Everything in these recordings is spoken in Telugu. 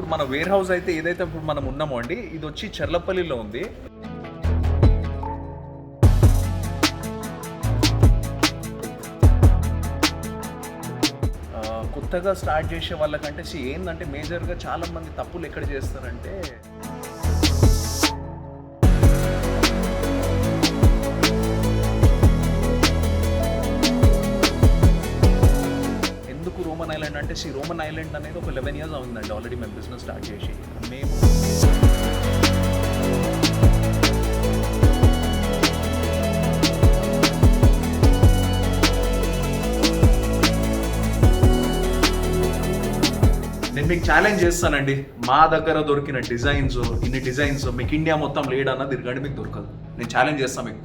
ఇప్పుడు మన వేర్ హౌస్ అయితే ఏదైతే ఇప్పుడు మనం ఉన్నామో అండి, ఇది వచ్చి చెర్లపల్లిలో ఉంది. కొత్తగా స్టార్ట్ చేసే వాళ్ళకంటే ఏంటంటే మేజర్గా చాలా మంది తప్పులు ఎక్కడ చేస్తారంటే, ఎందుకు రోమన్ ఐలాండ్ అంటే రోమన్ ఐలాండ్ అనేది ఒక 11 years అవుతుందండి ఆల్రెడీ మేము బిజినెస్ స్టార్ట్ చేసి. మేము నేను మీకు ఛాలెంజ్ చేస్తానండి, మా దగ్గర దొరికిన ఇన్ని డిజైన్స్ మీకు ఇండియా మొత్తం లేడన్నా తిరగండి, మీకు దొరకదు. నేను ఛాలెంజ్ చేస్తాను మీకు.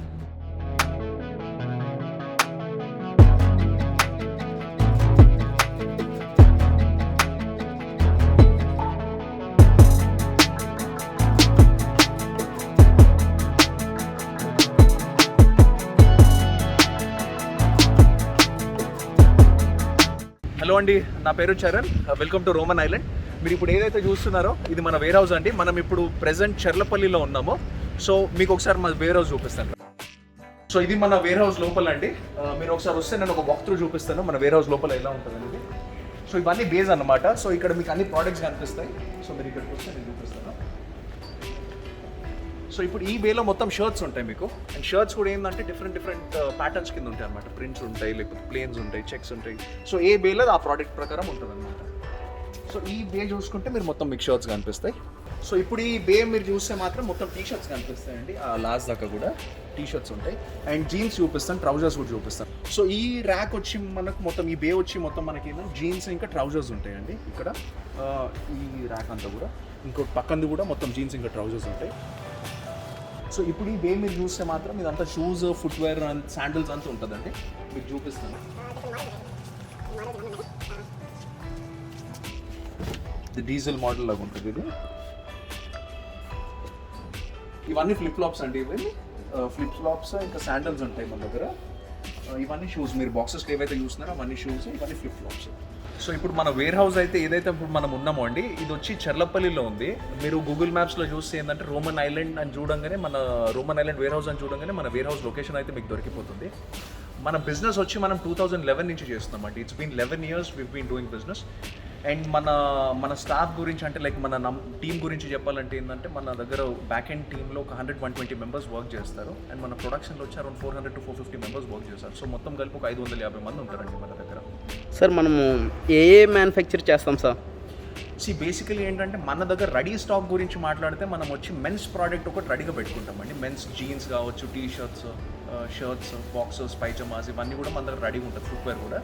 హలో అండి, నా పేరు Charan. Welcome to Roman island. మీరు ఇప్పుడు ఏదైతే చూస్తున్నారో ఇది మన వేర్ హౌస్ అండి. మనం ఇప్పుడు ప్రెసెంట్ చెర్లపల్లిలో ఉన్నాము. సో మీకు ఒకసారి మన వేర్ హౌస్ చూపిస్తాను. సో ఇది మన వేర్ హౌస్ లోపల అండి. మీరు ఒకసారి వస్తే నేను ఒక వాక్ త్రూ చూపిస్తాను మన వేర్ హౌస్ లోపల ఎలా ఉంటుంది అనేది. సో ఇవన్నీ బేస్ అన్నమాట. సో ఇక్కడ మీకు అన్ని ప్రోడక్ట్స్ కనిపిస్తాయి. సో మీరు ఇక్కడికి వస్తే నేను చూపిస్తాను. సో ఇప్పుడు ఈ వేలో మొత్తం షర్ట్స్ ఉంటాయి మీకు. అండ్ షర్ట్స్ కూడా ఏంటంటే డిఫరెంట్ ప్యాటర్న్స్ కింద ఉంటాయి అనమాట. ప్రింట్స్ ఉంటాయి, లేకపోతే ప్లేన్స్ ఉంటాయి, చెక్స్ ఉంటాయి. సో ఏ వేలో ఆ ప్రోడక్ట్ ప్రకారం ఉంటుంది అనమాట. సో ఈ బే చూసుకుంటే మీరు మొత్తం మీకు షర్ట్స్ కనిపిస్తాయి. సో ఇప్పుడు ఈ బే మీరు చూస్తే మాత్రం మొత్తం టీ షర్ట్స్ కనిపిస్తాయండి. ఆ లాస్ట్ దాకా కూడా టీ షర్ట్స్ ఉంటాయి. అండ్ జీన్స్ చూపిస్తాను, ట్రౌజర్స్ కూడా చూపిస్తాను. సో ఈ ర్యాక్ వచ్చి మనకు మొత్తం ఈ బే వచ్చి మొత్తం మనకి ఏంటంటే జీన్స్ ఇంకా ట్రౌజర్స్ ఉంటాయండి. ఇక్కడ ఈ ర్యాక్ అంతా కూడా ఇంకో పక్కనది కూడా మొత్తం జీన్స్ ఇంకా ట్రౌజర్స్ ఉంటాయి. సో ఇప్పుడు ఈ బే మీరు చూస్తే మాత్రం ఇదంతా షూస్, ఫుట్వేర్ అండ్ శాండిల్స్ అంతా ఉంటుందండి. మీకు చూపిస్తాను. ఇది డీజిల్ మోడల్ లాగా ఉంటుంది. ఇది ఇవన్నీ ఫ్లిప్ ఫ్లాప్స్ అండి. ఇవన్నీ ఫ్లిప్ ఫ్లాప్స్ ఇంకా శాండిల్స్ ఉంటాయి మన దగ్గర. ఇవన్నీ షూస్, మీరు బాక్సెస్ ఏవైతే చూస్తున్నారో అవన్నీ షూస్, ఇవన్నీ ఫ్లిప్ ఫ్లాప్స్. సో ఇప్పుడు మన వేర్ హౌస్ అయితే ఏదైతే ఇప్పుడు మనం ఉన్నామో అండి, ఇది వచ్చి చెర్లపల్లిలో ఉంది. మీరు గూగుల్ మ్యాప్స్లో చూస్తే ఏంటంటే రోమన్ ఐలాండ్ అని చూడంగానే, మన రోమన్ ఐలాండ్ వేర్ హౌస్ అని చూడంగానే మన వేర్ హౌస్ లొకేషన్ అయితే మీకు దొరికిపోతుంది. మన బిజినెస్ వచ్చి మనం 2011 నుంచి చేస్తున్నాం అండి. It's been 11 years we've been doing business. And మన స్టాఫ్ గురించి అంటే లైక్ మన టీం గురించి చెప్పాలంటే ఏంటంటే, మన దగ్గర బ్యాక్ ఎండ్ టీంలో ఒక 100-120 మెంబర్స్ వర్క్ చేస్తారు. అండ్ మన ప్రొడక్షన్లో వచ్చి అరౌండ్ 400-450 మెంబర్స్ వర్క్ చేస్తారు. సో మొత్తం కలిపి ఒక 550 మంది ఉంటారండి మన దగ్గర. సార్ మనము ఏ మ్యానుఫ్యాక్చర్ చేస్తాం సార్? బేసికలీ ఏంటంటే మన దగ్గర రెడీ స్టాక్ గురించి మాట్లాడితే మనం వచ్చి మెన్స్ ప్రోడక్ట్ ఒకటి రెడీగా పెట్టుకుంటామండి. మెన్స్ జీన్స్ కావచ్చు, టీ షర్ట్స్, బాక్సెస్, పైజమాస్ ఇవన్నీ కూడా మన దగ్గర రెడీగా ఉంటుంది. ఫుట్వేర్ కూడా.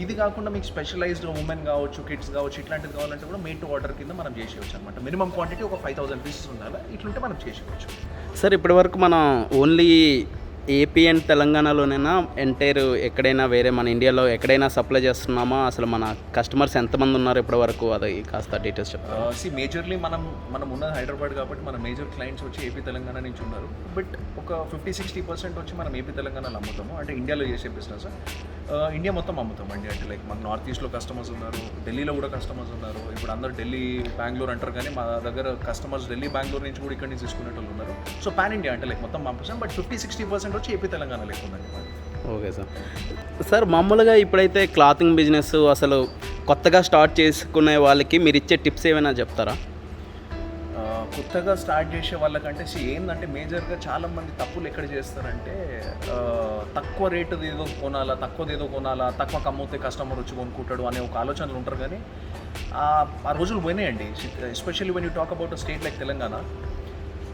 ఇది కాకుండా మీకు స్పెషలైజ్డ్ ఉమెన్ కావచ్చు, కిడ్స్ కావచ్చు, ఇట్లాంటిది కావాలంటే కూడా మేడ్ టు ఆర్డర్ కింద మనం చేసేవచ్చు అనమాట. మినిమం క్వాంటిటీ ఒక 5,000 పీసెస్ ఉండాలి. ఇట్లుంటే మనం చేసేవచ్చు. సార్ ఇప్పటివరకు మనం ఓన్లీ ఏపీ అండ్ తెలంగాణలోనైనా ఎంటైర్ ఎక్కడైనా వేరే మన ఇండియాలో ఎక్కడైనా సప్లై చేస్తున్నామా? అసలు మన కస్టమర్స్ ఎంతమంది ఉన్నారు ఇప్పటి వరకు, అది కాస్త డీటెయిల్స్ చెప్తారు. మేజర్లీ మనం ఉన్నది హైదరాబాద్ కాబట్టి మన మేజర్ క్లయింట్స్ వచ్చి ఏపీ తెలంగాణ నుంచి ఉన్నారు. బట్ ఒక 50-60% వచ్చి మనం ఏపీ తెలంగాణలో అమ్ముతాము. అంటే ఇండియాలో చేసే బిజినెస్ ఇండియా మొత్తం అమ్ముతామండి. అంటే లైక్ మన నార్త్ ఈస్ట్లో కస్టమర్స్ ఉన్నారు, ఢిల్లీలో కూడా కస్టమర్స్ ఉన్నారు. ఇప్పుడు అందరూ ఢిల్లీ, బెంగళూరు అంటారు, కానీ మా దగ్గర కస్టమర్స్ ఢిల్లీ, బెంగళూరు నుంచి కూడా ఇక్కడ నుంచి తీసుకునేటోళ్ళు ఉన్నారు. సో పాన్ ఇండియా అంటే లైక్ మొత్తం పంపిస్తాం. బట్ 50-60% వచ్చి ఏపీ తెలంగాణ లేకుందండి. ఓకే సార్ మామూలుగా ఇప్పుడైతే క్లాతింగ్ బిజినెస్ అసలు కొత్తగా స్టార్ట్ చేసుకునే వాళ్ళకి మీరు ఇచ్చే టిప్స్ ఏమైనా చెప్తారా? కొత్తగా స్టార్ట్ చేసే వాళ్ళకంటే ఏంటంటే మేజర్గా చాలామంది తప్పులు ఎక్కడ చేస్తారంటే, తక్కువ రేటు ఏదో కొనాలా, తక్కువ అమ్మితే కస్టమర్ వచ్చి కొనుక్కుంటాడు అనే ఒక ఆలోచనలు ఉంటారు. కానీ ఆ రోజులు పోయినాయండి. Especially when you talk about state like Telangana,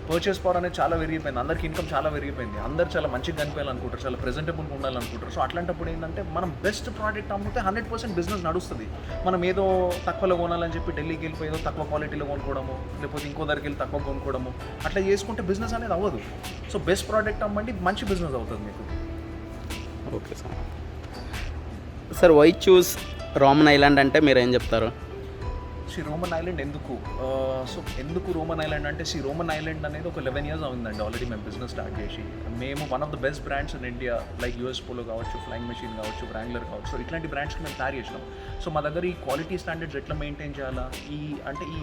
purchase power అనేది చాలా పెరిగిపోయింది. అందరికి ఇన్కమ్ చాలా పెరిగిపోయింది. అందరు చాలా మంచిగా కనిపించాలనుకుంటారు, చాలా ప్రెజెంటబుల్గా ఉండాలనుకుంటారు. సో అట్లాంటప్పుడు ఏంటంటే మనం బెస్ట్ ప్రోడక్ట్ అమ్మితే 100% బిజినెస్ నడుస్తుంది. మనం ఏదో తక్కువలో కొనాలని చెప్పి ఢిల్లీకి వెళ్ళిపోయి ఏదో తక్కువ క్వాలిటీలో కొనుక్కోవడము, లేకపోతే ఇంకో దగ్గరికి వెళ్ళి తక్కువ కొనుక్కోవడము, అట్లా చేసుకుంటే బిజినెస్ అనేది అవ్వదు. సో బెస్ట్ ప్రోడక్ట్ అమ్మండి, మంచి బిజినెస్ అవుతుంది మీకు. Okay sir why choose Roman Island అంటే మీరు ఏం చెప్తారు? రోమన్ ఐలాండ్ ఎందుకు సో ఎందుకు రోమన్ ఐలాండ్ అంటే రోమన్ ఐలాండ్ అనేది ఒక 11 years అవుతుందండి ఆల్రెడీ మేము బిజినెస్ స్టార్ట్ చేసి. మేము one of the best brands in India like US polo కావచ్చు, ఫ్లయింగ్ మెషిన్ కావచ్చు, బ్రాంగ్లర్ కావచ్చు, సో ఇట్లాంటి బ్రాండ్స్కి మేము తయారు చేసినాం. సో మా దగ్గర ఈ క్వాలిటీ స్టాండర్డ్స్ ఎట్లా మెయింటైన్ చేయాలా, ఈ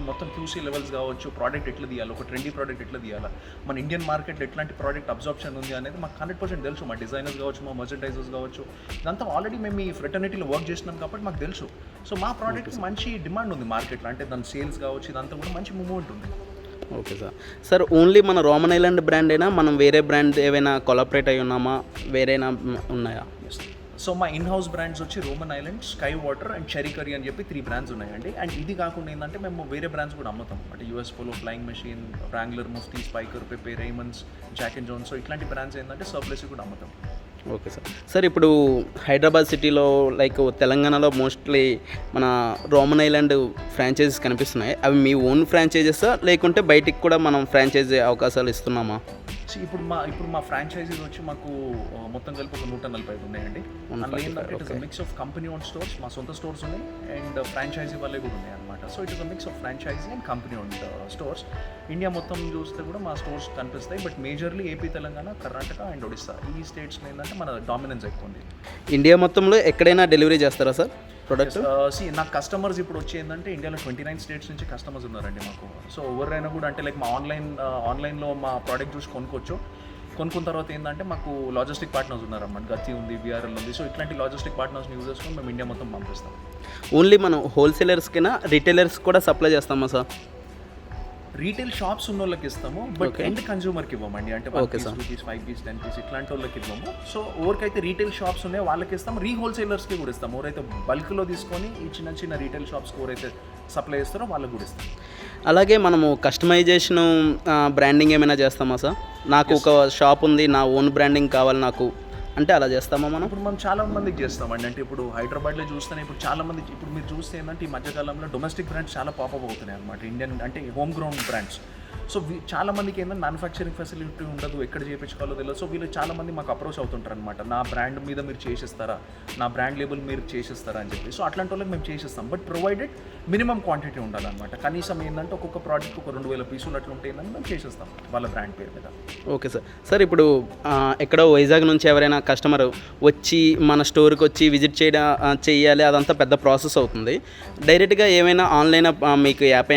మొత్తం క్యూసీ లెవెల్స్ కావచ్చు, ప్రోడక్ట్ ఎట్లా తీయాలి, ఒక ట్రెండీ ప్రోడక్ట్ ఎట్లా తీయాలా, మన ఇండియన్ మార్కెట్లో ఎట్లాంటి ప్రోడక్ట్ అబ్జార్ప్షన్ ఉంది అనేది మాకు 100% తెలుసు. మా డిజైనర్స్ కావచ్చు, మా మర్చెండైజర్స్ కావచ్చు, ఇదంతా ఆల్రెడీ మేము ఈ ఫ్రెటర్నిటీలో వర్క్ చేసినాం కాబట్టి మాకు తెలుసు. సో మా ప్రోడక్ట్కి మంచి డిమాండ్ ఉంది మార్కెట్లో, అంటే దాని సేల్స్ కావచ్చు, ఇదంతా కూడా మంచి మూవ్మెంట్ ఉంది. ఓకే సార్ ఓన్లీ మన రోమన్ ఐలాండ్ బ్రాండ్ అయినా మనం వేరే బ్రాండ్ ఏవైనా కొలాబరేట్ అయి ఉన్నామా, వేరేనా ఉన్నాయా? సో మా ఇన్ హౌస్ బ్రాండ్స్ వచ్చి Roman island, sky water and cherry curry అని చెప్పి 3 brands ఉన్నాయండి. అండ్ ఇది కాకుండా ఏంటంటే మేము వేరే బ్రాండ్స్ కూడా అమ్ముతాం, అంటే US Polo, Flying Machine, Wrangler, Mufti, Spykar, Pepe, Raymonds, Jack and Jones, so ఇట్లాంటి బ్రాండ్స్ ఏంటంటే సర్ప్లస్ కూడా అమ్ముతాం. ఓకే సార్ ఇప్పుడు హైదరాబాద్ సిటీలో లైక్ తెలంగాణలో మోస్ట్లీ మన రోమన్ ఐలాండ్ ఫ్రాంచైజీస్ కనిపిస్తున్నాయి. అవి మీ ఓన్ ఫ్రాంచైజెసా లేకుంటే బయటికి కూడా మనం ఫ్రాంచైజీ అవకాశాలు ఇస్తున్నామా? ఇప్పుడు మా ఫ్రాంచైజీస్ వచ్చి మాకు మొత్తం కలిపి ఒక 145 ఉన్నాయండి. అందులో ఏంటంటే it is mix of company own stores, మా సొంత స్టోర్స్ ఉన్నాయి, అండ్ ఫ్రాంచైజీ వాళ్ళే కూడా ఉన్నాయి అనమాట. So it is mix of franchisee and company own stores. India మొత్తం చూస్తే కూడా మా స్టోర్స్ కనిపిస్తాయి, but majorly AP, Telangana, Karnataka and Odisha ఈ స్టేట్స్లో ఏంటంటే మన డామినెన్స్ ఎక్కువ ఉంది. ఇండియా మొత్తంలో ఎక్కడైనా డెలివరీ చేస్తారా సార్ ప్రొడక్ట్? నాకు కస్టమర్స్ ఇప్పుడు వచ్చి ఏంటంటే ఇండియాలో 29 states నుంచి కస్టమర్స్ ఉన్నారండి మాకు. సో ఎవరైనా కూడా అంటే లైక్ మా ఆన్లైన్లో మా ప్రోడక్ట్ చూసి కొనుక్కున్న తర్వాత ఏంటంటే మాకు లాజిస్టిక్ పార్ట్నర్స్ ఉన్నారన్నమాట. గతి ఉంది, విఆర్ఎల్ ఉంది. సో ఇట్లాంటి లాజిస్టిక్ పార్ట్నర్స్ని యూజ్ చేసుకొని మేము ఇండియా మొత్తం పంపిస్తాం. ఓన్లీ మనం హోల్సేలర్స్కినా రిటైలర్స్ కూడా సప్లై చేస్తామా సార్? రీటైల్ షాప్స్ ఉన్న వాళ్ళకి ఇస్తాము, బట్ ఎండ్ కన్జ్యూమర్కి ఇవ్వమండి. అంటే 1 piece, 2 piece, 5 piece, 10 piece ఇట్లాంటి వాళ్ళకి ఇవ్వము. సో ఎవరికైతే రీటైల్ షాప్స్ ఉన్నాయో వాళ్ళకి ఇస్తాము, హోల్సేలర్స్కి కూడా ఇస్తాము. ఎవరైతే బల్క్లో తీసుకొని ఈ చిన్న రీటైల్ షాప్స్కి ఎవరైతే సప్లై చేస్తారో వాళ్ళకి కూడా ఇస్తాం. అలాగే మనము కస్టమైజేషన్ బ్రాండింగ్ ఏమైనా చేస్తామా సార్? నాకు ఒక షాప్ ఉంది, నా ఓన్ బ్రాండింగ్ కావాలి నాకు అంటే అలా చేస్తామా మనం? ఇప్పుడు మనం చాలా మందికి చేస్తామండి. అంటే ఇప్పుడు హైదరాబాద్లో చూస్తేనే ఇప్పుడు చాలా మంది, ఇప్పుడు మీరు చూస్తే ఏంటంటే ఈ మధ్యకాలంలో డొమెస్టిక్ బ్రాండ్స్ చాలా పాపప్ అవుతున్నాయి అనమాట, ఇండియన్ అంటే హోమ్ గ్రౌండ్ బ్రాండ్స్. సో చాలా మందికి ఏంటంటే మ్యానుఫ్యాక్చరింగ్ ఫెసిలిటీ ఉండదు, ఎక్కడ చేయించుకోవాలో తెలియదు. సో వీళ్ళు చాలా మంది మాకు అప్రోచ్ అవుతుంటారు అనమాట, నా బ్రాండ్ మీద మీరు చేసిస్తారా, నా బ్రాండ్ లేబుల్ మీరు చేసిస్తారా అని చెప్పి. సో అట్లాంటి వాళ్ళకి మేము చేసిస్తాం, బట్ ప్రొవైడెడ్ మినిమం క్వాంటిటీ ఉండాలన్నమాట. కనీసం ఏంటంటే ఒక్కొక్క ప్రోడక్ట్ ఒక 2000 పీసులు అట్లా ఉంటే ఏంటంటే మేము చేసిస్తాం వాళ్ళ బ్రాండ్ పేరు మీద. ఓకే సార్ ఇప్పుడు ఎక్కడో వైజాగ్ నుంచి ఎవరైనా కస్టమర్ వచ్చి మన స్టోర్కి వచ్చి విజిట్ చేయాలి, అదంతా పెద్ద ప్రాసెస్ అవుతుంది. డైరెక్ట్గా ఏమైనా ఆన్లైన్ మీకు యాప్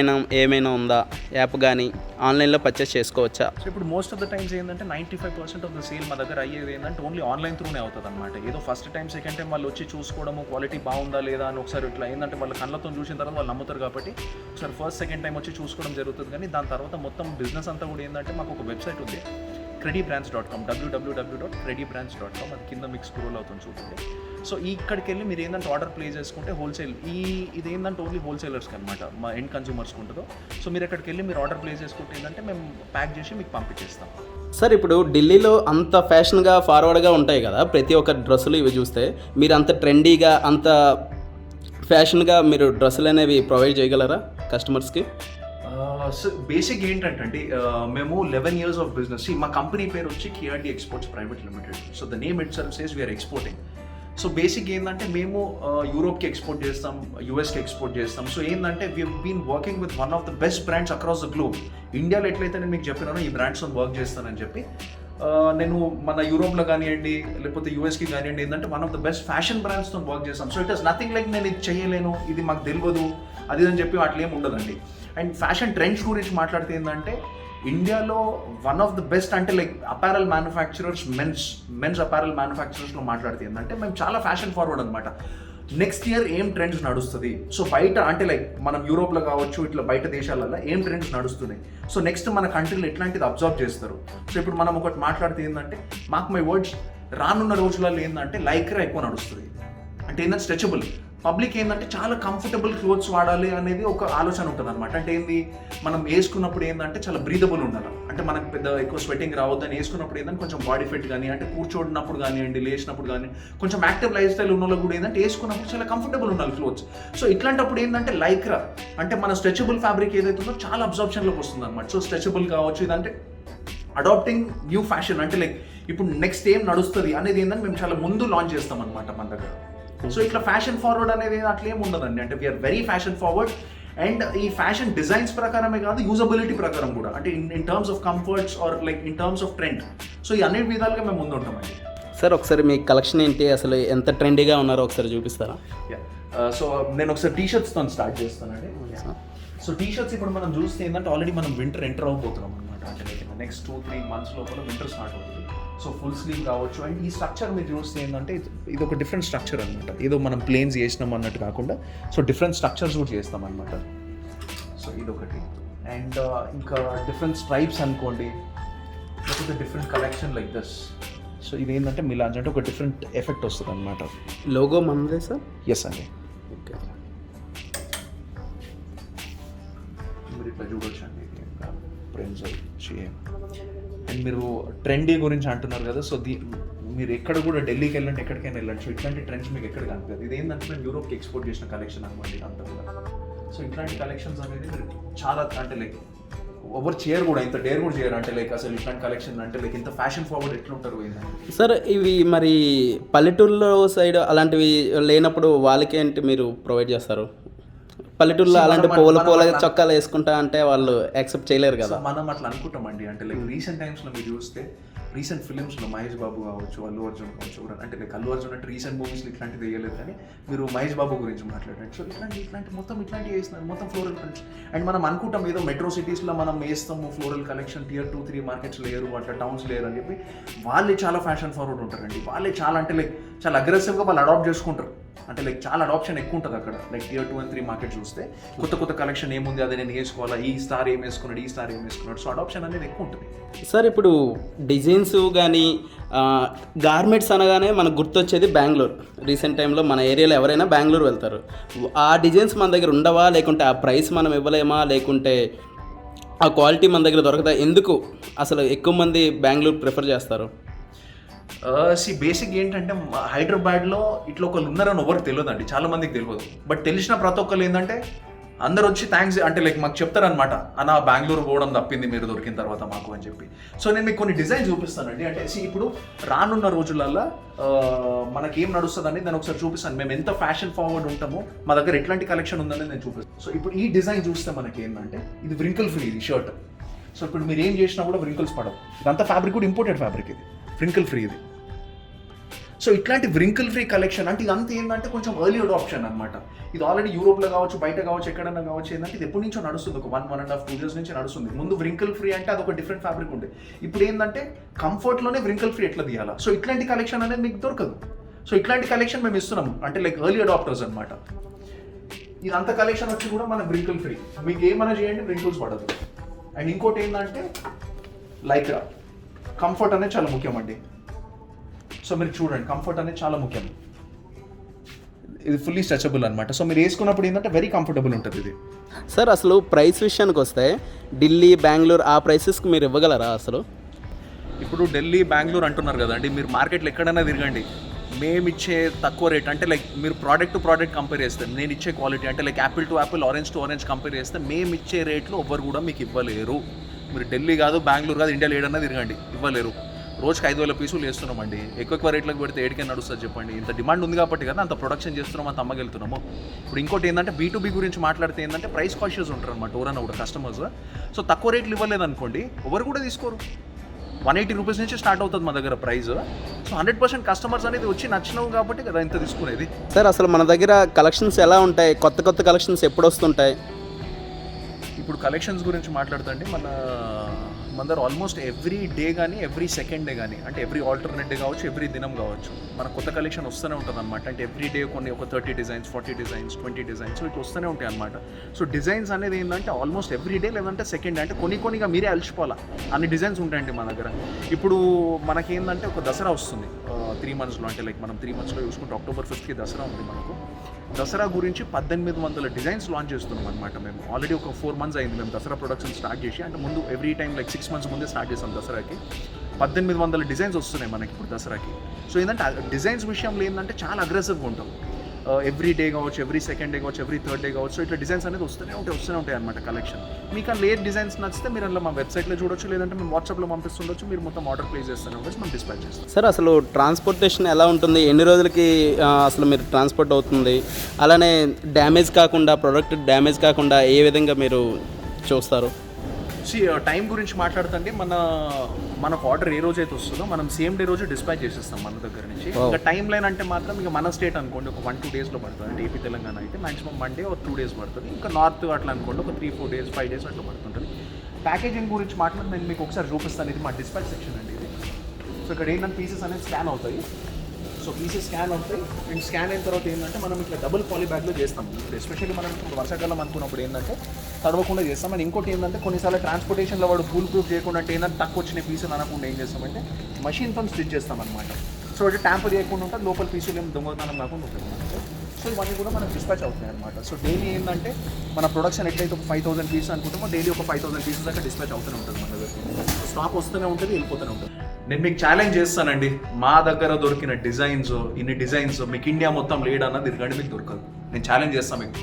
ఏమైనా ఉందా, యాప్ కానీ ఆన్లైన్లో పర్చేస్ చేసుకోవచ్చా? సో ఇప్పుడు మోస్ట్ ఆఫ్ ద టైమ్స్ ఏంటంటే 95% ఆఫ్ ద సేల్ మా దగ్గర అయ్యేది ఏంటంటే ఓన్లీ ఆన్లైన్ త్రూనే అవుతుంది అనమాట. ఏదో ఫస్ట్ టైం, సెకండ్ టైం వాళ్ళు వచ్చి చూసుకోవడము, క్వాలిటీ బాగుందా లేదా అని ఒకసారి ఇట్లా ఏంటంటే వాళ్ళ కళ్ళతో చూసిన తర్వాత వాళ్ళు నమ్ముతారు కాబట్టి ఒకసారి ఫస్ట్ సెకండ్ టైం వచ్చి చూసుకోవడం జరుగుతుంది. కానీ దాని తర్వాత మొత్తం బిజినెస్ అంతా కూడా ఏంటంటే మాకు ఒక వెబ్సైట్ ఉంది, credibrands.com, www.credibrands.com. అది కింద మీకు స్క్రోల్ అవుతుంది చూడండి. సో ఇక్కడికి వెళ్ళి మీరు ఏంటంటే ఆర్డర్ ప్లేస్ చేసుకుంటే హోల్సేల్ ఇది ఏంటంటే ఓన్లీ హోల్సేలర్స్కి అనమాట, మా ఎండ్ కన్జ్యూమర్స్కి ఉంటుందో. సో మీరు అక్కడికి వెళ్ళి మీరు ఆర్డర్ ప్లేస్ చేసుకుంటే ఏంటంటే మేము ప్యాక్ చేసి మీకు పంపించేస్తాం. సార్ ఇప్పుడు ఢిల్లీలో అంత ఫ్యాషన్గా ఫార్వర్డ్గా ఉంటాయి కదా ప్రతి ఒక్క డ్రెస్సులు, ఇవి చూస్తే మీరు అంత ట్రెండీగా అంత ఫ్యాషన్గా మీరు డ్రెస్సులు అనేవి ప్రొవైడ్ చేయగలరా కస్టమర్స్కి? సో బేసిక్ ఏంటంటే మేము 11 years ఆఫ్ బిజినెస్. మా కంపెనీ పేరు వచ్చి KRD exports private limited. So the name itself says we are exporting. So basic ఏంటంటే మేము యూరోప్కి ఎక్స్పోర్ట్ చేస్తాం, యూఎస్కి ఎక్స్పోర్ట్ చేస్తాం. సో ఏంటంటే we been working with one of the best brands across the globe. ఇండియాలో ఎట్లయితే నేను మీకు చెప్పినానో ఈ బ్రాండ్స్తో వర్క్ చేస్తానని చెప్పి నేను మన యూరోప్లో కానివ్వండి లేకపోతే యూఎస్కి కానివ్వండి ఏంటంటే one of the best fashion బ్రాండ్స్తో వర్క్ చేస్తాం. So it is nothing like నేను ఇది చేయలేను, ఇది మాకు తెలియదు, అది అని చెప్పి అట్లా ఏమి ఉండదండి. అండ్ ఫ్యాషన్ ట్రెండ్స్ గురించి మాట్లాడితే ఏంటంటే ఇండియాలో వన్ ఆఫ్ ద బెస్ట్ అంటే like apparel manufacturers, men's apparel మ్యానుఫ్యాక్చరర్స్లో మాట్లాడితే ఏంటంటే మేము చాలా ఫ్యాషన్ ఫార్వర్డ్ అనమాట. నెక్స్ట్ ఇయర్ ఏం ట్రెండ్స్ నడుస్తుంది, సో బయట అంటే లైక్ మనం యూరోప్లో కావచ్చు ఇట్లా బయట దేశాలలో ఏం ట్రెండ్స్ నడుస్తున్నాయి, సో నెక్స్ట్ మన కంట్రీలో ఎట్లాంటిది అబ్జర్వ్ చేస్తారు. సో ఇప్పుడు మనం ఒకటి మాట్లాడితే ఏంటంటే మాకు మై వర్డ్స్ రానున్న రోజులలో ఏంటంటే లైక్రా ఎక్కువ నడుస్తుంది. అంటే ఏంటంటే స్ట్రెచబుల్, పబ్లిక్ ఏంటంటే చాలా కంఫర్టబుల్ క్లోత్స్ వాడాలి అనేది ఒక ఆలోచన ఉంటుంది అనమాట. అంటే ఏంది మనం వేసుకున్నప్పుడు ఏంటంటే చాలా బ్రీదబుల్ ఉండాలి, అంటే మనకు పెద్ద ఎక్కువ స్వెటింగ్ రావద్దని వేసుకున్నప్పుడు ఏంటంటే కొంచెం బాడీ ఫిట్ కానీ అంటే కూర్చోడినప్పుడు కానివ్వండి లేచినప్పుడు కానీ కొంచెం యాక్టివ్ లైఫ్ స్టైల్ ఉన్న వాళ్ళకి కూడా ఏంటంటే వేసుకున్నప్పుడు చాలా కంఫర్టబుల్ ఉండాలి క్లోత్స్. సో ఇట్లాంటప్పుడు ఏంటంటే లైక్రా అంటే మన స్ట్రెచబుల్ ఫ్యాబ్రిక్ ఏదైతే ఉందో చాలా అబ్జర్ప్షన్లోకి వస్తుంది అనమాట. సో స్ట్రెచబుల్ కావచ్చు, ఇదంటే అడాప్టింగ్ న్యూ ఫ్యాషన్, అంటే లైక్ ఇప్పుడు నెక్స్ట్ ఏం నడుస్తుంది అనేది ఏంటంటే మేము చాలా ముందు లాంచ్ చేస్తాం అనమాట మన దగ్గర. సో ఇట్లా ఫ్యాషన్ ఫార్వర్డ్ అనేది అట్లా ఏమి ఉండదండి, అంటే we are very fashion forward and ఈ ఫ్యాషన్ డిజైన్స్ ప్రకారమే కాదు, యూజబిలిటీ ప్రకారం కూడా, అంటే in terms of comforts or like in terms of trend. So ఈ అన్ని విధాలుగా మేము ముందు ఉంటామండి. సార్ ఒకసారి మీ కలెక్షన్ ఏంటి, అసలు ఎంత ట్రెండీగా ఉన్నారో ఒకసారి చూపిస్తారా? సో నేను ఒకసారి టీషర్ట్స్తో స్టార్ట్ చేస్తానండి. సో టీషర్ట్స్ ఇప్పుడు మనం చూస్తే ఏంటంటే ఆల్రెడీ మనం వింటర్ ఎంటర్ అవ్వబోతున్నాం అనమాట. అంటే నెక్స్ట్ 2-3 months లోపల వింటర్ స్టార్ట్ అవుతుంది. సో ఫుల్ స్లీవ్ కావచ్చు. అండ్ ఈ స్ట్రక్చర్ మీరు చూస్తే ఏంటంటే ఇది ఒక డిఫరెంట్ స్ట్రక్చర్ అనమాట. ఏదో మనం ప్లేన్స్ చేసినాం అన్నట్టు కాకుండా సో డిఫరెంట్ స్ట్రక్చర్స్ కూడా చేస్తాం అనమాట. సో ఇదొకటి. అండ్ ఇంకా డిఫరెంట్ స్ట్రైప్స్ అనుకోండి, లేకపోతే different collection like this. So ఇది ఏంటంటే మిలాన్స్ అంటే ఒక డిఫరెంట్ ఎఫెక్ట్ వస్తుంది అనమాట. లోగో మనదే సార్? ఎస్ అండి. ఓకే, మీరు ఇట్లా చూడొచ్చు అండి ప్రింట్స్ చేయం. అండ్ మీరు ట్రెండీ గురించి అంటున్నారు కదా, సో మీరు ఎక్కడ కూడా ఢిల్లీకి వెళ్ళండి, ఎక్కడికైనా వెళ్ళండి, సో ఇట్లాంటి ట్రెండ్స్ మీకు ఎక్కడ కనిపించదు. ఇది ఏంటంటే మేము యూరోప్కి ఎక్స్పోర్ట్ చేసిన కలెక్షన్ అనమాట ఇదంతా కూడా. సో ఇట్లాంటి కలెక్షన్స్ అనేది మీరు చాలా అంటే లైక్ ఎవరు చేయరు కూడా, ఇంత డేర్ కూడా చేయరు. అంటే లైక్ అసలు ఇట్లాంటి కలెక్షన్ అంటే లైక్ ఇంత ఫ్యాషన్ ఫార్వర్డ్ ఎట్లుంటారు ఏంటంటే. సార్ ఇవి మరి పల్లెటూరులో సైడ్ అలాంటివి లేనప్పుడు వాళ్ళకి ఏంటి మీరు ప్రొవైడ్ చేస్తారు? పల్లెటూరులో అలాంటి పూల చొక్కాలు వేసుకుంటా అంటే వాళ్ళు యాక్సెప్ట్ చేయలేరు కదా. మనం అట్లా అనుకుంటామండి. అంటే లైక్ రీసెంట్ టైమ్స్లో మీరు చూస్తే రీసెంట్ ఫిలిమ్స్లో మహేష్ బాబు కావచ్చు, అల్లు అర్జున్ కావచ్చు, అంటే లైక్ అల్లు అర్జున్ అంటే రీసెంట్ మూవీస్లో ఇట్లాంటివి వేయలేదు, కానీ మీరు మహేష్ బాబు గురించి మాట్లాడండి. సో ఇట్లాంటి మొత్తం ఇట్లాంటివి వేస్తున్నారు, మొత్తం ఫ్లోరల్ ప్రింట్స్. అండ్ మనం అనుకుంటాం ఏదో మెట్రో సిటీస్లో మనం వేస్తాము ఫ్లోరల్ కలెక్షన్, Tier 2-3 మార్కెట్స్ లేరు, అట్లా టౌన్స్ లేరు అని చెప్పి వాళ్ళే చాలా ఫ్యాషన్ ఫార్వర్డ్ ఉంటారండి. వాళ్ళే చాలా అంటే లైక్ చాలా అగ్రెసివ్గా వాళ్ళు అడాప్ట్ చేసుకుంటారు. అంటే లైక్ చాలా అడాప్షన్ ఎక్కువ ఉంటుంది అక్కడ. లైక్ Tier 2 and 3 మార్కెట్ చూస్తే కొత్త కలెక్షన్ ఏముంది, అదే నేను వేసుకోవాలా, ఈ స్టార్ ఏం వేసుకున్నాడు, సో అడాప్షన్ అనేది ఎక్కువ ఉంటుంది. సార్ ఇప్పుడు డిజైన్స్ కానీ గార్మెంట్స్ అనగానే మనకు గుర్తొచ్చేది బెంగళూరు. రీసెంట్ టైంలో మన ఏరియాలో ఎవరైనా బెంగళూరు వెళ్తారు. ఆ డిజైన్స్ మన దగ్గర ఉండవా, లేకుంటే ఆ ప్రైస్ మనం ఇవ్వలేమా, లేకుంటే ఆ క్వాలిటీ మన దగ్గర దొరకదా? ఎందుకు అసలు ఎక్కువ మంది బెంగళూరు ప్రిఫర్ చేస్తారు? బేసిక్ ఏంటంటే హైదరాబాద్లో ఇట్లా ఒకళ్ళు ఉన్నారని ఎవరికి తెలియదండి, చాలా మందికి తెలియదు. బట్ తెలిసిన ప్రతి ఒక్కళ్ళు ఏంటంటే అందరు వచ్చి థ్యాంక్స్ అంటే లైక్ మాకు చెప్తారనమాట, అన్న బెంగళూరు పోవడం తప్పింది మీరు దొరికిన తర్వాత మాకు అని చెప్పి. సో నేను మీకు కొన్ని డిజైన్ చూపిస్తానండి. అంటే ఇప్పుడు రానున్న రోజులలో మనకేం నడుస్తుందని నేను ఒకసారి చూపిస్తాను. మేము ఎంత ఫ్యాషన్ ఫార్వర్డ్ ఉంటామో, మా దగ్గర ఎట్లాంటి కలెక్షన్ ఉందని నేను చూపిస్తాను. సో ఇప్పుడు ఈ డిజైన్ చూస్తే మనకి ఏంటంటే ఇది వ్రింకిల్ ఫ్రీ, ఇది షర్ట్. సో ఇప్పుడు మీరు ఏం చేసినా కూడా వ్రింకిల్స్ పడవు. ఇదంతా ఫ్యాబ్రిక్ కూడా ఇంపోర్టెడ్ ఫ్యాబ్రిక్, ఇది వ్రింకిల్ ఫ్రీ ఇది. సో ఇట్లాంటి వ్రింకిల్ ఫ్రీ కలెక్షన్ అంటే ఇదంతా ఏంటంటే కొంచెం ఎర్లీ అడాప్షన్ అనమాట. ఇది ఆల్రెడీ యూరోప్లో కావచ్చు, బయట కావచ్చు, ఎక్కడైనా కావచ్చు, ఏంటంటే ఇది ఎప్పటి నుంచో నడుస్తుంది, ఒక 1.5-2 years నుంచి నడుస్తుంది. ముందు వ్రింకిల్ ఫ్రీ అంటే అదొక డిఫరెంట్ ఫ్యాబ్రిక్ ఉండే. ఇప్పుడు ఏంటంటే కంఫర్ట్లోనే వ్రింకిల్ ఫ్రీ ఎట్లా తీయాలా, సో ఇట్లాంటి కలెక్షన్ అనేది మీకు దొరకదు. సో ఇట్లాంటి కలెక్షన్ మేము ఇస్తున్నాము, అంటే లైక్ ఎర్లీ అడాప్టర్స్ అనమాట. ఇదంతా కలెక్షన్ వచ్చి కూడా మన వ్రింకిల్ ఫ్రీ, మీకు ఏమైనా చేయండి వ్రింకిల్స్ పడదు. అండ్ ఇంకోటి ఏంటంటే లైక్ కంఫర్ట్ అనేది చాలా ముఖ్యం అండి. సో మీరు చూడండి, కంఫర్ట్ అనేది చాలా ముఖ్యం. ఇది ఫుల్లీ స్ట్రెచబుల్ అనమాట. సో మీరు వేసుకున్నప్పుడు ఏంటంటే వెరీ కంఫర్టబుల్ ఉంటుంది ఇది. సార్ అసలు ప్రైస్ విషయానికి వస్తే ఢిల్లీ, బెంగళూరు ఆ ప్రైసెస్కి మీరు ఇవ్వగలరా అసలు? ఇప్పుడు ఢిల్లీ, బెంగళూరు అంటున్నారు కదండి, మీరు మార్కెట్లో ఎక్కడైనా తిరగండి, మేము ఇచ్చే తక్కువ రేట్ అంటే లైక్ మీరు ప్రోడక్ట్ టు ప్రోడక్ట్ కంపేర్ చేస్తే నేను ఇచ్చే క్వాలిటీ అంటే like Apple to Apple, orange to orange compare చేస్తే మేము ఇచ్చే రేట్లు ఎవ్వరు కూడా మీకు ఇవ్వలేరు. మీరు ఢిల్లీ కాదు, బెంగళూరు కాదు, ఇండియాలో ఏడన్నా తిరగండి, ఇవ్వలేరు. రోజుకి 5,000 పీసులు వేస్తున్నామండి. ఎక్కువ రేట్లకు పెడితే ఏడికే నడుస్తుంది చెప్పండి. ఇంత డిమాండ్ ఉంది కాబట్టి కదా అంత ప్రొడక్షన్ చేస్తున్నాం, అంత అమ్మగలుగుతున్నాము. ఇప్పుడు ఇంకోటి ఏంటంటే B2B గురించి మాట్లాడితే ఏంటంటే ప్రైస్ కాన్షియస్ ఉంటారు అనమాట ఎవరైనా కూడా కస్టమర్స్. సో తక్కువ రేట్లు ఇవ్వలేదు అనుకోండి, ఎవరు కూడా తీసుకోరు. 180 రూపీస్ నుంచి స్టార్ట్ అవుతుంది మా దగ్గర ప్రైస్. సో 100% కస్టమర్స్ అనేది వచ్చి నచ్చినవు కాబట్టి కదా ఇంత తీసుకునేది. సార్ అసలు మన దగ్గర కలెక్షన్స్ ఎలా ఉంటాయి, కొత్త కలెక్షన్స్ ఎప్పుడు వస్తుంటాయి? ఇప్పుడు కలెక్షన్స్ గురించి మాట్లాడుతుంటే మన దగ్గర ఆల్మోస్ట్ ఎవ్రీ డే కానీ ఎవ్రీ సెకండ్ డే కానీ, అంటే ఎవ్రీ ఆల్టర్నేట్ డే కావచ్చు, ఎవ్రీ దినం కావచ్చు, మన కొత్త కలెక్షన్ వస్తూనే ఉంటుంది అనమాట. అంటే ఎవ్రీ డే ఒక 30 డిజైన్స్, 40 డిజైన్స్, 20 డిజైన్స్, సో ఇట్లా వస్తూనే ఉంటాయి అనమాట. సో డిజైన్స్ అనేది ఏంటంటే ఆల్మోస్ట్ ఎవ్రీ డే లేదంటే సెకండ్ డే, అంటే కొన్నిగా మీరే అలసిపోవాలా అన్ని డిజైన్స్ ఉంటాయండి మన దగ్గర. ఇప్పుడు మనకేంటంటే ఒక దసరా వస్తుంది 3 monthsలో, అంటే లైక్ మనం 3 monthsలో చూసుకుంటే October 5th దసరా ఉంది మనకు. దసరా గురించి 1800 డిజైన్స్ లాంచ్ చేస్తున్నాం అనమాట. మేము ఆల్రెడీ ఒక 4 months అయింది మేము దసరా ప్రొడక్షన్ స్టార్ట్ చేసి. అంటే ముందు ఎవ్రీ టైం లైక్ 6 months ముందే స్టార్ట్ చేస్తాం దసరాకి. 1800 డిజైన్స్ వస్తున్నాయి మనకి ఇప్పుడు దసరాకి. సో ఏంటంటే డిజైన్స్ విషయంలో ఏంటంటే చాలా అగ్రెసివ్గా ఉంటాం. ఎవ్రీ డే కావచ్చు, ఎవ్రీ సెకండ్ డే కావచ్చు, ఎవ్రీ థర్డ్ డే కావచ్చు. ఇట్లా డిజైన్స్ అనేది వస్తూనే ఉంటాయి అనమాట కలెక్షన్. మీకు ఆ లేట్ డిజైన్స్ నచ్చితే మీరు అందులో మా వెబ్సైట్లో చూడొచ్చు, లేదంటే మేము వాట్సాప్లో పంపిస్తుండొచ్చు. మీరు మొత్తం ఆర్డర్ ప్లేస్ చేస్తూనే ఉండొచ్చు, మేము డిస్పాచ్ చేస్తాం. సార్ అసలు ట్రాన్స్పోర్టేషన్ ఎలా ఉంటుంది, ఎన్ని రోజులకి అసలు మీరు ట్రాన్స్పోర్ట్ అవుతుంది, అలానే డ్యామేజ్ కాకుండా, ప్రోడక్ట్ డ్యామేజ్ కాకుండా ఏ విధంగా మీరు చూస్తారు? టైం గురించి మాట్లాడుతుంటే మనకు ఆర్డర్ ఏ రోజు అయితే వస్తుందో మనం సేమ్ డే రోజు డిస్పాచ్ చేసేస్తాం మన దగ్గర నుంచి. ఇంకా టైం లైన్ అంటే మాత్రం ఇంకా మన స్టేట్ అనుకోండి ఒక 1-2 డేస్లో పడుతుంది. అంటే ఏపీ తెలంగాణ అయితే మాక్సిమం 1 డే 2 డేస్ పడుతుంది. ఇంకా నార్త్ అట్లా అనుకోండి ఒక 3-4 డేస్ 5 డేస్ అట్లా పడుతుంటుంది. ప్యాకేజింగ్ గురించి మాట్లాడి నేను మీకు ఒకసారి చూపిస్తాను. ఇది మా డిస్పాచ్ సెక్షన్ అండి ఇది. సో ఇక్కడ ఏంటంటే పీసెస్ అనేది స్కాన్ అవుతాయి. సో పీసెస్ స్కాన్ అవుతాయి అండ్ స్కాన్ అయిన తర్వాత ఏంటంటే మనం ఇట్లా డబుల్ పాలీ బ్యాగ్లో చేస్తాం. ఇప్పుడు ఎస్పెషల్లీ మనం ఇప్పుడు వర్షాకాలం అనుకున్నప్పుడు ఏంటంటే తడవకుండా చేస్తాం. అండ్ ఇంకోటి ఏంటంటే కొన్నిసార్లు ట్రాన్స్పోర్టేషన్లో వాడు ఫుల్ ప్రూఫ్ చేయకుండా అంటే ఏంటంటే తక్కువ వచ్చిన పీసులు అనకుండా ఏం చేస్తామంటే మషిన్తో స్టిచ్ చేస్తాం అనమాట. సో అది ట్యాంపర్ చేయకుండా ఉంటుంది, లోపల పీసులు ఏం దొంగతనం కాకుండా ఉంటుంది మనకు. సో ఇవన్నీ కూడా మనకు డిస్పాచ్ అవుతున్నాయి అనమాట. సో డైలీ ఏంటంటే మన ప్రొడక్షన్ ఎట్లయితే ఒక 5,000 పీసెస్ అనుకుంటామో డైలీ ఒక 5,000 పీసెస్ దాకా డిస్పాచ్ అవుతూనే ఉంటుంది మన దగ్గర. స్టాక్ వస్తూనే ఉంటుంది, వెళ్ళిపోతూనే ఉంటుంది. నేను మీకు ఛాలెంజ్ చేస్తానండి, మా దగ్గర దొరికిన డిజైన్స్ ఇన్ని డిజైన్స్ మీకు ఇండియా మొత్తం లేడన్నది ఇది మీకు దొరకదు. నేను ఛాలెంజ్ చేస్తాను మీకు.